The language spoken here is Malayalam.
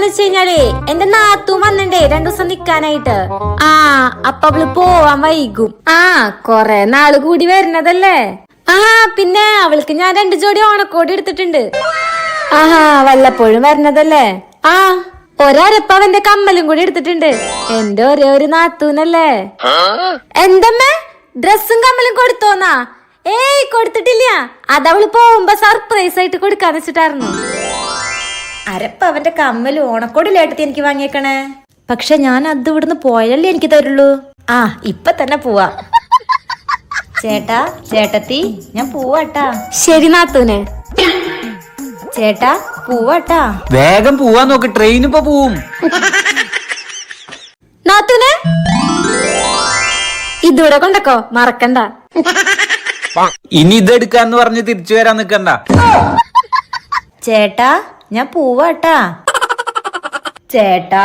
എന്താന്ന് വെച്ച് കഴിഞ്ഞാലേ എന്റെ നാത്തും വന്നിണ്ടേ 2 ദിവസം നിക്കാനായിട്ട്. അപ്പൊ അവള് പോവാൻ വൈകും. കൊറേ നാള് കൂടി വരുന്നതല്ലേ. പിന്നെ അവൾക്ക് ഞാൻ 2 ജോഡി ഓണക്കോടി എടുത്തിട്ടുണ്ട്. വല്ലപ്പോഴും വരണതല്ലേ. ഒരപ്പവന്റെ കമ്മലും കൂടി എടുത്തിട്ടുണ്ട്. എന്റെ ഒരേ ഒരു നാത്തൂനല്ലേ. എന്തമ്മേ ഡ്രസ്സും കമ്മലും കൊടുത്തോന്നാ? ഏയ് കൊടുത്തിട്ടില്ല. അതവള് പോകുമ്പോ സർപ്രൈസ് ആയിട്ട് കൊടുക്കാന്ന് വെച്ചിട്ടായിരുന്നു. അരപ്പവന്റെ കമ്മലും ഓണക്കോടിലേട്ടത്തി എനിക്ക് വാങ്ങിയേക്കണേ. പക്ഷെ ഞാൻ അത് ഇവിടുന്ന് പോയാലേ എനിക്ക് തരുള്ളൂ. ഇപ്പൊ തന്നെ പോവാ. ചേട്ടാ ചേട്ടത്തി ഞാൻ പോവാട്ടാ. ശരി നാത്തൂനെ. ചേട്ടാ പോവാട്ടാ. വേഗം പോവാൻ നോക്ക്, ട്രെയിൻ ഇപ്പൊ പോവും. നാത്തൂനെ ഇതൂടെ കൊണ്ടക്കോ, മറക്കണ്ട. ഇനി ഇതെടുക്കാന്ന് പറഞ്ഞ് തിരിച്ചു വരാൻ നിക്കണ്ട. ചേട്ടാ ഞാൻ പോവാട്ടാ. ചേട്ടാ